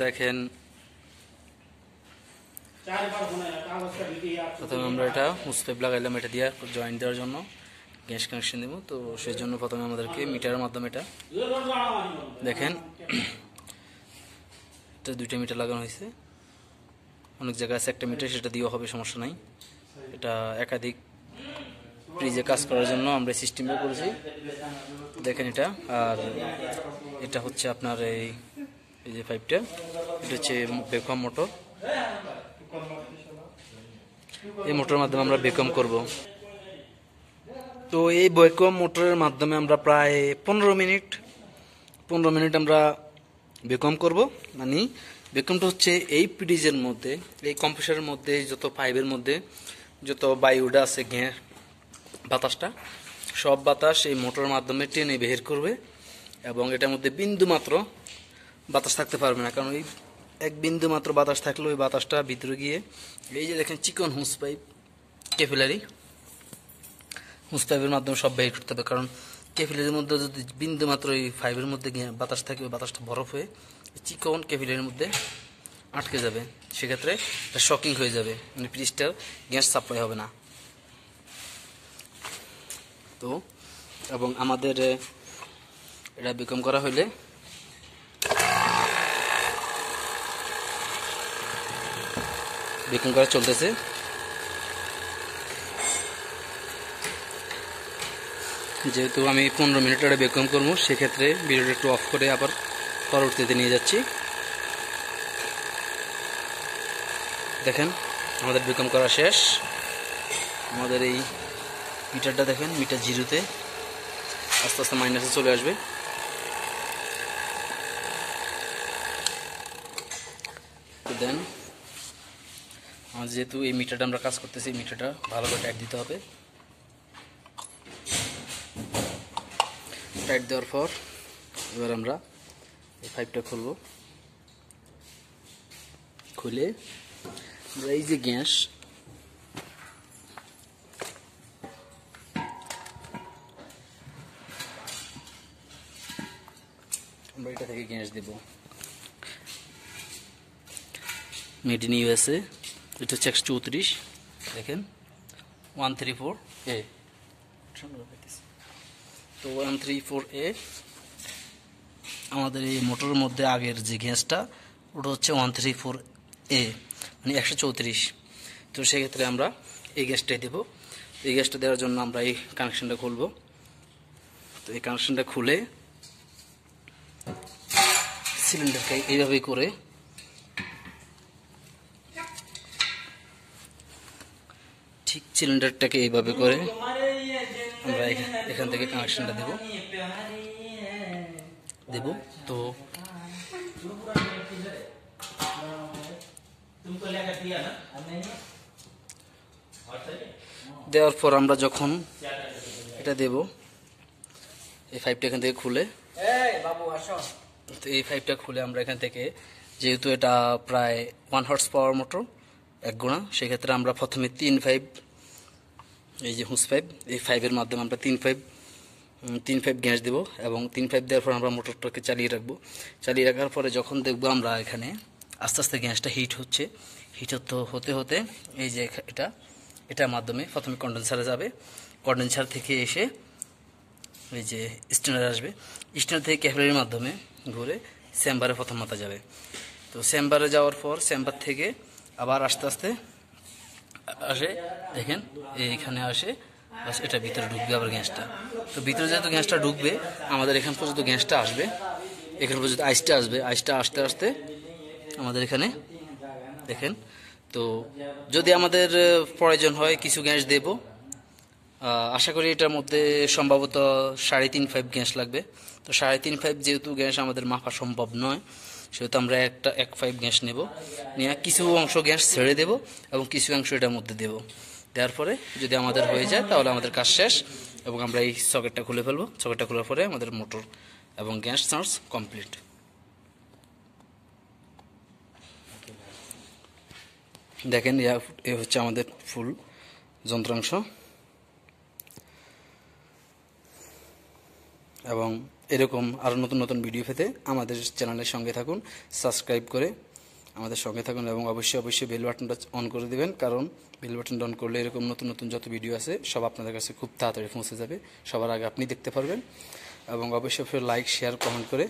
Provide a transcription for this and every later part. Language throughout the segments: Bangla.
দেখেন প্রথমে আমরা এটা হুস পাইপ লাগাইলাম, এটা দিয়ে জয়েন্ট দেওয়ার জন্য গ্যাস কানেকশন দেবো। তো সেই জন্য প্রথমে আমাদেরকে মিটারের মাধ্যমে এটা দেখেন, এটা 2টা মিটার লাগানো হয়েছে। অনেক জায়গায় আছে একটা মিটার, সেটা দিয়েও হবে, সমস্যা নাই। এটা একাধিক ফ্রিজে কাজ করার জন্য আমরা সিস্টেমটা করেছি, দেখেন এটা। আর এটা হচ্ছে আপনার এই যে পাইপটা, এটা হচ্ছে ভ্যাকুয়াম মোটর। এই মোটরের মাধ্যমে আমরা ভ্যাকুয়াম করব। তো এই ভ্যাকুয়াম মোটরের মাধ্যমে আমরা প্রায় 15 মিনিট আমরা ভ্যাকুয়াম করব। মানে ভ্যাকুয়ামটা হচ্ছে এই ফ্রিজের মধ্যে, এই কম্প্রেসারের মধ্যে যত পাইপের মধ্যে যত বায়ুটা আছে, বাতাসটা, সব বাতাস এই মোটরের মাধ্যমে টেনে বের করবে। এবং এটার মধ্যে বিন্দু মাত্র বাতাস থাকতে পারবে না, কারণ ওই এক বিন্দু মাত্র বাতাস থাকলে ওই বাতাসটা ভিতরে গিয়ে, এই যে দেখেন চিকন হুস পাইপ, ক্যাপিলারি হুস পাইপের মাধ্যমে সব বের করতে হবে। কারণ ক্যাপিলারির মধ্যে যদি বিন্দু মাত্র ওই পাইপের মধ্যে গিয়ে বাতাস থাকে, ওই বাতাসটা বরফ হয়ে চিকন ক্যাপিলারির মধ্যে আটকে যাবে, সেক্ষেত্রে এটা শকিং হয়ে যাবে, মানে ফ্রিজটার গ্যাস সাপ্লাই হবে না। তো এবং আমাদের এটা ভ্যাকুয়াম করা হলে ভ্যাকুয়াম করা চলতেছে। যেহেতু আমি 15 মিনিট এটা ভ্যাকুয়াম করবো, সেক্ষেত্রে ভিডিওটা একটু অফ করে আবার পরবর্তীতে নিয়ে যাচ্ছি। দেখেন আমাদের ভ্যাকুয়াম করা শেষ। আমাদের এই মিটারটা দেখেন, মিটার জিরোতে আস্তে আস্তে মাইনাসে চলে আসবে। দেন যেহেতু এই মিটারটা আমরা কাজ করতেছি, মিটারটা ভালো করে টাইট দিতে হবে। টাইট দেওয়ার পর এবার আমরা এই পাইপটা খুলবো। খুলে আমরা এই যে গ্যাস, আমরা এটা থেকে গ্যাস দেব। মেড ইন ইউএসএ, এটা হচ্ছে 134, দেখেন 134A। তো 134A আমাদের এই মোটরের মধ্যে আগের যে গ্যাসটা, ওটা হচ্ছে 134A, মানে 134। তো সেক্ষেত্রে আমরা এই গ্যাসটাই দেব। এই গ্যাসটা দেওয়ার জন্য আমরা এই কানেকশনটা খুলব। তো এই কানেকশনটা খুলে সিলিন্ডারকে এইভাবে করে ঠিক সিলিন্ডারটাকে এইভাবে করে আমরা এখান থেকে কানেকশনটা দেব। তো দেওয়ার পর আমরা যখন এটা দেব, এই পাইপটা এখান থেকে খুলে, তো এই পাইপটা খুলে আমরা এখান থেকে, যেহেতু এটা প্রায় 1 হর্স পাওয়ার মোটর 1 গুণা, সেক্ষেত্রে আমরা প্রথমে 3 পাইপ, এই যে হুস পাইপ, এই পাইপের মাধ্যমে আমরা 3 পাইপ গ্যাস দেব। এবং 3 পাইপ দেওয়ার পর আমরা মোটরটাকে চালিয়ে রাখবো। চালিয়ে রাখার পরে যখন দেখবো আমরা এখানে আস্তে আস্তে গ্যাসটা হিট হচ্ছে, হতে হতে এই যে এটার মাধ্যমে প্রথমে কন্ডেন্সারে যাবে। কন্ডেন্সার থেকে এসে এই যে স্টেনারে আসবে। স্টেনার থেকে ক্যাপিলারির মাধ্যমে ঘুরে চেম্বারে প্রথম মাথা যাবে। তো চেম্বারে যাওয়ার পর চেম্বার থেকে আবার আস্তে আস্তে আসে, দেখেন এইখানে আসে, বাস এটা ভিতরে ঢুকবে আবার গ্যাসটা। তো ভিতরে যেহেতু গ্যাসটা ঢুকবে, আমাদের এখান পর্যন্ত গ্যাসটা আসবে, এখান পর্যন্ত আইসটা আসবে। আইসটা আস্তে আস্তে আমাদের এখানে দেখেন। তো যদি আমাদের প্রয়োজন হয় কিছু গ্যাস দেব, আশা করি এটার মধ্যে সম্ভবত 3.5 পাইপ গ্যাস লাগবে। তো 3.5 পাইপ যেহেতু গ্যাস আমাদের মাপা সম্ভব নয়, সেহেতু আমরা 1 পাইপ গ্যাস নেব, নিয়ে কিছু অংশ গ্যাস ছেড়ে দেব এবং কিছু অংশ এটার মধ্যে দেব। দেওয়ার পরে যদি আমাদের হয়ে যায়, তাহলে আমাদের কাজ শেষ এবং আমরা এই সকেটটা খুলে ফেলবো। সকেটটা খোলার পরে আমাদের মোটর এবং গ্যাস চার্জ কমপ্লিট। দেখেন এ হচ্ছে আমাদের ফুল যন্ত্রাংশ। এবং এরকম আরও নতুন নতুন ভিডিও পেতে আমাদের চ্যানেলের সঙ্গে থাকুন, সাবস্ক্রাইব করে আমাদের সঙ্গে থাকুন এবং অবশ্যই বেল বাটনটা অন করে দেবেন, কারণ বেল বাটনটা অন করলে এরকম নতুন নতুন যত ভিডিও আছে সব আপনাদের কাছে খুব তাড়াতাড়ি পৌঁছে যাবে, সবার আগে আপনি দেখতে পারবেন। এবং অবশ্যই লাইক শেয়ার কমেন্ট করে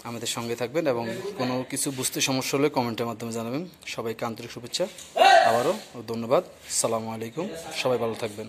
আমাদের সঙ্গে থাকবেন এবং কোনো কিছু বুঝতে সমস্যা হলে কমেন্টের মাধ্যমে জানাবেন। সবাইকে আন্তরিক শুভেচ্ছা, আবারও ধন্যবাদ। আসসালামু আলাইকুম, সবাই ভালো থাকবেন।